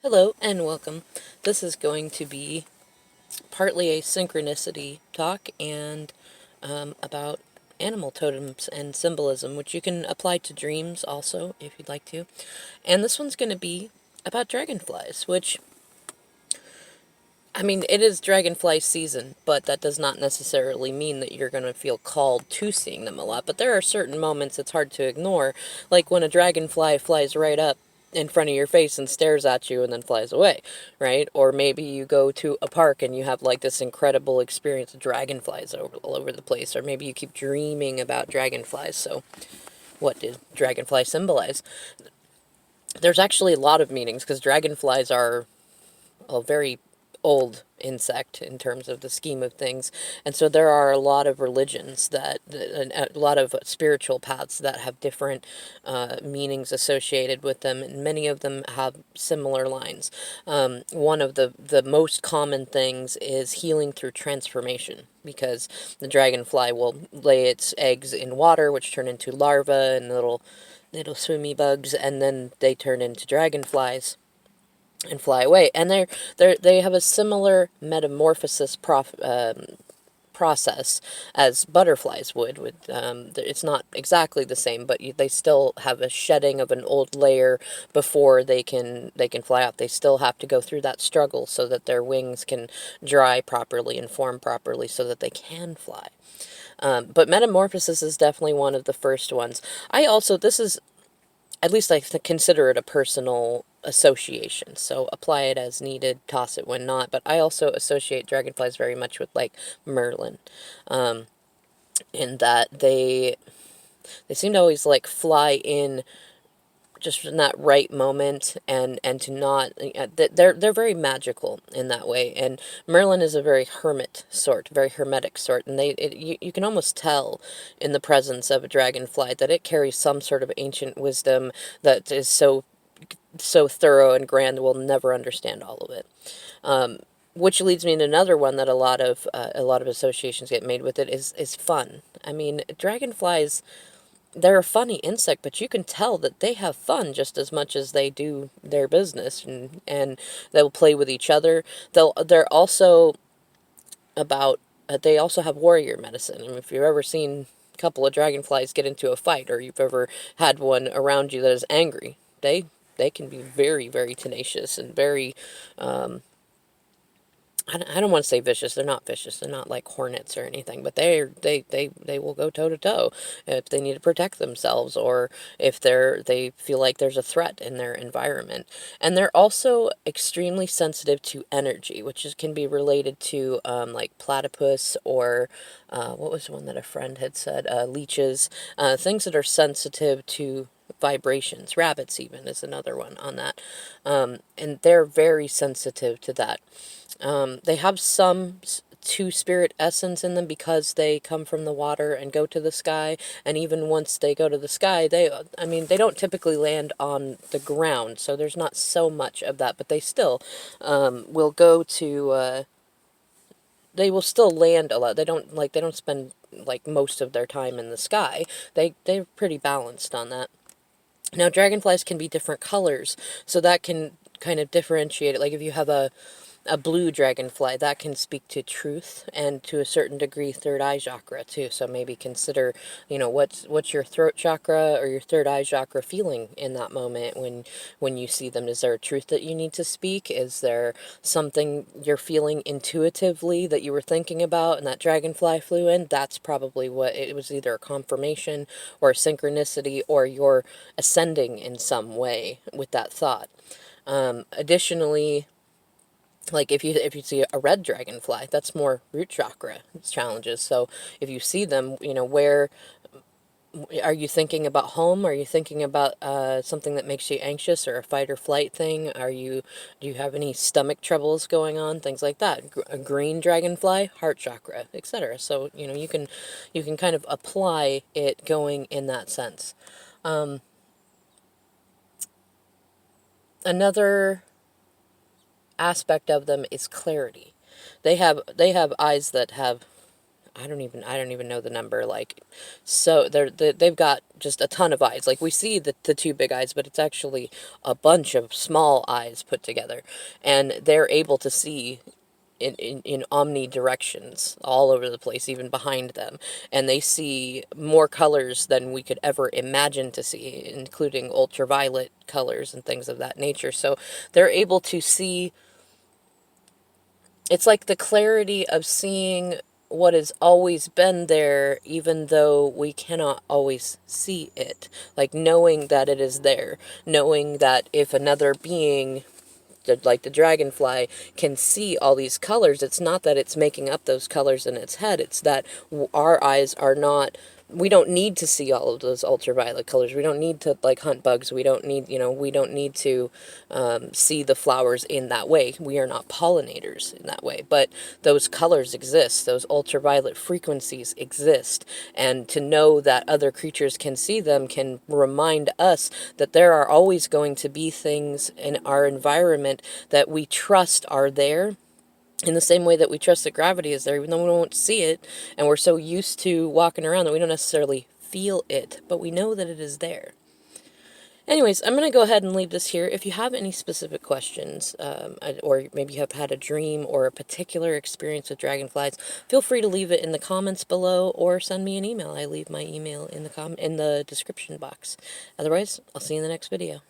Hello and welcome. This is going to be partly a synchronicity talk and about animal totems and symbolism, which you can apply to dreams also if you'd like to. And this one's going to be about dragonflies, which, I mean, it is dragonfly season, but that does not necessarily mean that you're going to feel called to seeing them a lot. But there are certain moments it's hard to ignore, like when a dragonfly flies right up in front of your face and stares at you and then flies away, right? Or maybe you go to a park and you have like this incredible experience of dragonflies all over the place, or maybe you keep dreaming about dragonflies. So, what did dragonfly symbolize? There's actually a lot of meanings because dragonflies are a very old insect in terms of the scheme of things. And so there are a lot of religions a lot of spiritual paths that have different meanings associated with them, and many of them have similar lines. One of the most common things is healing through transformation, because the dragonfly will lay its eggs in water, which turn into larvae and little swimmy bugs, and then they turn into dragonflies and fly away. And they have a similar metamorphosis process as butterflies would. It's not exactly the same, but they still have a shedding of an old layer before they can fly out. They still have to go through that struggle so that their wings can dry properly and form properly so that they can fly. But metamorphosis is definitely one of the first ones. This is, at least I consider it a personal association. So apply it as needed, toss it when not. But I also associate dragonflies very much with like Merlin, in that they seem to always like fly in just in that right moment, and to not they're very magical in that way. And Merlin is a very very hermetic sort, and you can almost tell in the presence of a dragonfly that it carries some sort of ancient wisdom that is so thorough and grand we'll never understand all of it. Which leads me to another one that a lot of associations get made with it is fun. I mean, dragonflies, they're a funny insect, but you can tell that they have fun just as much as they do their business, and they'll play with each other. They're also about they also have warrior medicine. I mean, if you've ever seen a couple of dragonflies get into a fight, or you've ever had one around you that is angry, they can be very, very tenacious and very I don't want to say vicious. They're not vicious. They're not like hornets or anything, but they will go toe to toe if they need to protect themselves, or if they feel like there's a threat in their environment. And they're also extremely sensitive to energy, can be related to like platypus, or what was the one that a friend had said? Leeches, things that are sensitive to vibrations. Rabbits even is another one on that, and they're very sensitive to that. They have some two-spirit essence in them because they come from the water and go to the sky. And even once they go to the sky, I mean, they don't typically land on the ground, so there's not so much of that. But they still will go to. They will still land a lot. They don't spend like most of their time in the sky. They're pretty balanced on that. Now, dragonflies can be different colors, so that can kind of differentiate it. Like if you have a blue dragonfly, that can speak to truth, and to a certain degree third eye chakra too. So maybe consider, what's your throat chakra or your third eye chakra feeling in that moment when you see them. Is there a truth that you need to speak? Is there something you're feeling intuitively that you were thinking about and that dragonfly flew in? That's probably what it was, either a confirmation or a synchronicity, or you're ascending in some way with that thought. Additionally, like if you see a red dragonfly, that's more root chakra challenges. So if you see them, where are you thinking about home? Are you thinking about something that makes you anxious, or a fight or flight thing? Do you have any stomach troubles going on? Things like that. A green dragonfly, heart chakra, etc. So you can kind of apply it going in that sense. Another aspect of them is clarity. They have eyes that have I don't even know the number. Like, so they've got just a ton of eyes. Like, we see the two big eyes, but it's actually a bunch of small eyes put together, and they're able to see in omni directions all over the place, even behind them. And they see more colors than we could ever imagine to see, including ultraviolet colors and things of that nature. So they're able to see, it's like the clarity of seeing what has always been there, even though we cannot always see it. Like, knowing that it is there, knowing that if another being, like the dragonfly, can see all these colors, it's not that it's making up those colors in its head. It's that our eyes are not, we don't need to see all of those ultraviolet colors. We don't need to, like, hunt bugs. We don't need, we don't need to see the flowers in that way. We are not pollinators in that way. But those colors exist. Those ultraviolet frequencies exist. And to know that other creatures can see them can remind us that there are always going to be things in our environment that we trust are there, in the same way that we trust that gravity is there, even though we don't see it, and we're so used to walking around that we don't necessarily feel it, but we know that it is there. Anyways, I'm going to go ahead and leave this here. If you have any specific questions, or maybe you have had a dream or a particular experience with dragonflies, feel free to leave it in the comments below or send me an email. I leave my email in the description box. Otherwise, I'll see you in the next video.